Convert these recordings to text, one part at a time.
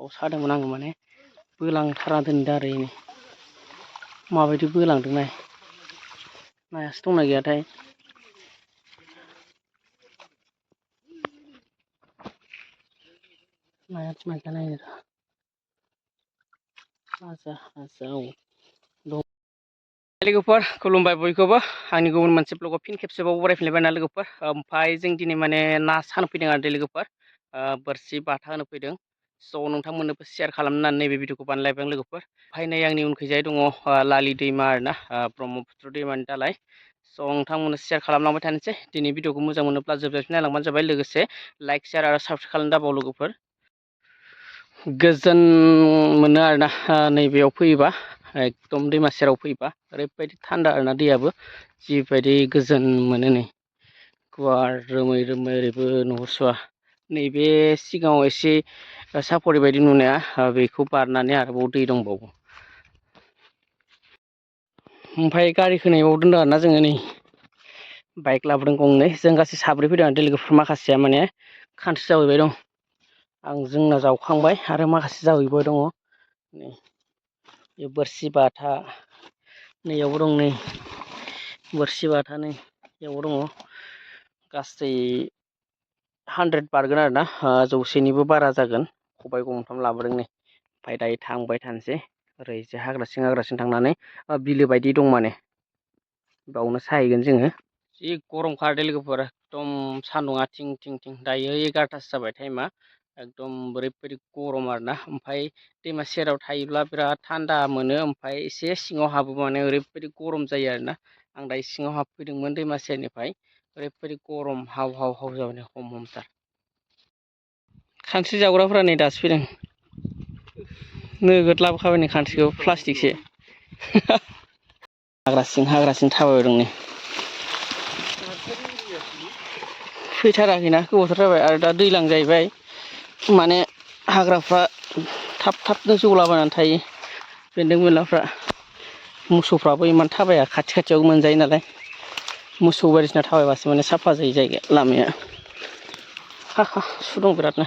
बाव सादोंमोन आङो माने बोलांथारा दोनदों आरो इनै माबायदि बोलांदों नाय नायासो दंना गैयाथाय नायासो माथो नायनो आजा औ दं लोगोफोर खुलुमबाय बयखौबो आंनि गुबुन मोनसे ब्लगाव फिन खेबसेबाव बरायफिनलायबाय ना लोगोफोर ओमफ्राय जों दिनै माने ना सानो फैदों आरो लोगोफोर बोरसि बाथा होनो फैदों स' नोंथांमोननोबो शेयार खालामनानै नैबे भिडिअखौ बानायलायबाय आं लोगोफोर ओमफ्राय नै आंनि उनखैजाय दङ लालि दैमा आरोना ब्रह्मपुत्र दैमानि दालाय स' नोंथांमोननो शेयार खालामलांबाय थानोसै दिनै भिडिअखौ मोजां मोनोब्ला जोबजासिम नायलांबानो जाबाय लोगोसे लाइक शेयार आरो साबस्क्राइब खालामनो दाबाव लोगोफोर गोजोन मोनो आरोना नैबेयाव फैयोबा एकदम दैमा सेराव फैयोबा ओरैबायदि थान्दा आरोना दैयाबो जिबायदि गोजोन मोनो नै गुवार रोमै रोमै ओरैबो नुहुरस'वा नैबे सिगाङाव एसे सापरि बायदि नुनाया बेखौ बारनानै आरोबाव दै दंबावो ओमफ्राय गारिखौ नैबाव दोनदों आरोना जोङो नै बाइक लाबोदों गंनै जों गासै साब्रै फैदों आरो लोगोफोर माखासेया माने खानस्रि जावहैबाय दं आं जोंना जावखांबाय आरो माखासे जावहैबाय दङ नै बे बोरसि बाथा नैयावबो दं नै बोरसि बाथा नै बेयावबो दङ गासै 100 बारगोन आरोना 100निबो बारा जागोन खबाइ गंथाम लाबोदों नै ओमफ्राय दायो थांबाय थानोसै ओरै एसे हाग्रासिं थांनानै बिलो बायदि दं माने बावनो साहैगोन जोङो जि गरम खारदों लोगोफोर एकदम सान्दुङा थिं थिं दायो 11थासो जाबाय टाइमा एकदम ओरैबायदि गरम आरोना ओमफ्राय दैमा सेराव थायोब्ला बिराद थान्दा मोनो ओमफ्राय एसे सिङाव हाबोबा माने ओरैबायदि गरम जायो आरोना आं दायो सिङाव हाबफैदोंमोन दैमा सेरनिफ्राय ओरैबायदि गरम हाव जाबाय हमथार खानस्रि जावग्राफोरा नै दासो फैदों नोगोद लाबोखाबाय नै खानस्रिखौ प्लास्टिकसे हाग्रा सिं थाबायबाय दं नै फैथाराखैना गोबावथार जाबाय आरो दा दैज्लां जाहैबाय माने हाग्राफ्रा थाबनो जौलाबायनानै थायो बेन्दों बेनलाफ्रा मोसौफ्राबो इमान थाबाया खाथियाव मोनजायो नालाय मोसौ बायदिसिना थाबायबासो माने साफा जायो जायगाया लामाया सु दं बिरादनो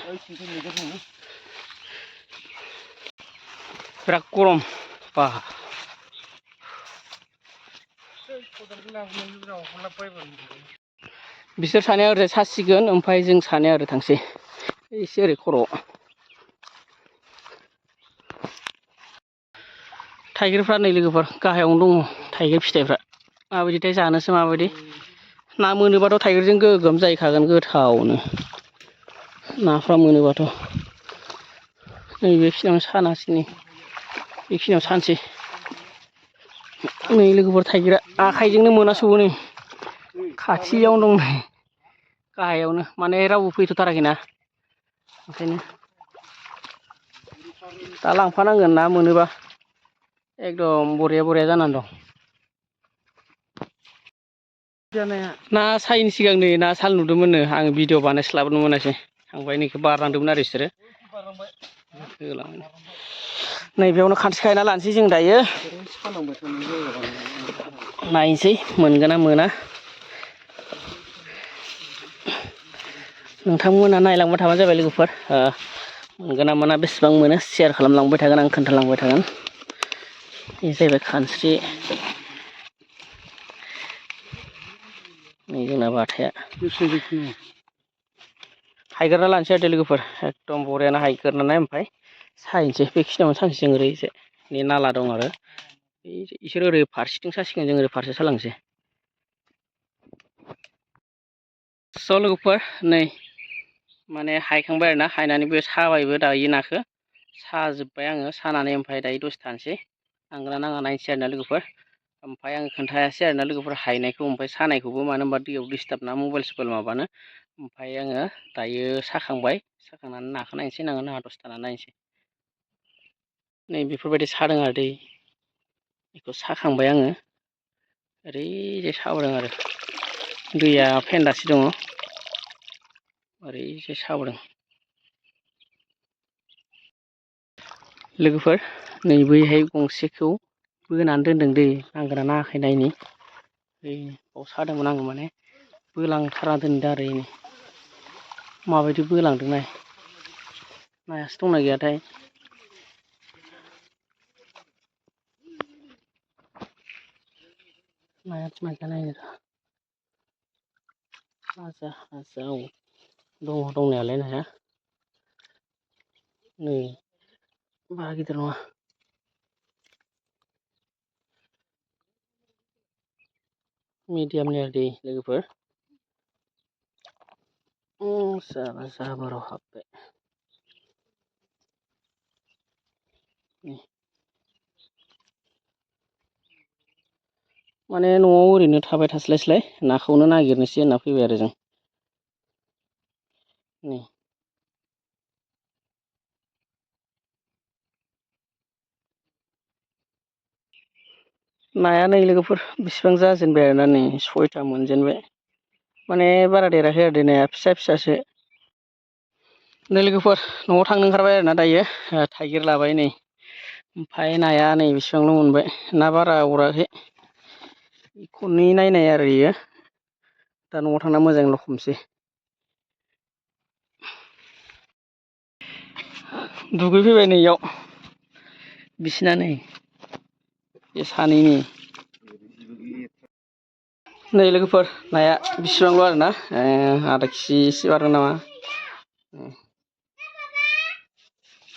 बिराद गरम बा बिसोर सानैया ओरै सासिगोन ओमफ्राय जों सानैया ओरै थांसै एसे ओरै खर'आव थाइगिरफ्रा नै लोगोफोर गाहायावनो दङ थाइगिर फिथाइफ्रा माबायदिथाय जानोसो माबायदि ना मोनोबाथ' थाइगिरजों गोगोम जाहैखागोन गोथावनो नाफ्रा मोनोबाथ' नैबेखिनियावनो सानासै नै बेखिनियाव सानसै नै लोगोफोर थाइगिरा आखाइजोंनो मोनासौबो नै खाथियावनो दं नै गाहायावनो माने रावबो फैथ'थाराखैना ओंखायनो दा लांफानांगोन ना मोनोबा एकदम बरिया जानानै दं ना सायैनि सिगां नै ना साल नुदोंमोननो आङो भिडिअ बानायस्लाबनो मोनासै थांबाय नैखौ बारलांदोंमोन आरो बिसोरो नैबेयावनो खानस्रि खायना लानोसै जों दायो नायनोसै मोनगोन ना मोना नोंथांमोना नायलांबाय थाबानो जाबाय लोगोफोर मोनगोन ना मोना बेसेबां मोनो शेयार खालामलांबाय थागोन आं खोन्थालांबाय थागोन बे जाहैबाय खानस्रि नै जोंना बाथाया हायगारना लानोसै आरो लोगोफोर एकदम बरियानो हायगारनानै ओमफ्राय सायनोसै बेखिनियावनो सानसै जों ओरै एसे नै नाला दं आरो इसोर ओरै फारसेथिं सासिगोन जों ओरै फारसे सालांसै स' लोगोफोर नै माने हायखांबाय आरोना हायनानैबो साबायबो दायो नाखौ साजोब्बाय आङो सानानै ओमफ्राय दायो दसे थानोसै नांगोना नाङा नायनोसै आरोना लोगोफोर ओमफ्राय आङो खोन्थायासै आरोना लोगोफोर हायनायखौ ओमफ्राय सानायखौबो मानो होनबा दैयाव डिस्टार्ब ना मबाइल माबानो ओमफ्राय आङो दायो साखांबाय साखांनानै नाखौ नायनोसै नांगोना नाङा दसे थानानै नायनोसै नै बेफोरबायदि सादों आरो दै बेखौ साखांबाय आङो ओरैजाय साबोदों आरो दैया फेन्दासे दङ ओरैजाय साबोदों लोगोफोर नै बैहाय गंसेखौ बोनानै दोनदों दै नांगोना नाङाखै नायनि बाव सादोंमोन आङो माने बोलांथारा दोनदों आरो इनै माबायदि बोलांदों नाय नायासो दंना गैयाथाय नाया माइखा नायनो हाजा औ दङ दंनायालाय नाया नै बारा गिदिर नङा मिडियामनि आरो दै लोगोफोर जाबोराव हाबबाय माने न'आव ओरैनो थाबाय थास्लायस्लाय नाखौनो नागिरनोसै होनना फैबाय आरो जों नै नाया नै लोगोफोर बेसिबां जाजेनबाय आरोना नै 6था मोनजेनबाय माने बारा देराखै आरो देरनाया फिसा फिसासो नै लोगोफोर न'आव थांनो ओंखारबाय आरोना दायो थाइगिर लाबाय नै ओमफ्राय नाया नै बेसेबांल' मोनबाय ना बारा अराखै खननै नायनाय आरो इयो दा न'आव थांना मोजांल' हमसै दुगैफैबाय नै इयाव बिसिना नै बे सानैनि नै लोगोफोर नाया बिसिबांल' आरोना आधा केजिसो बारगोन नामा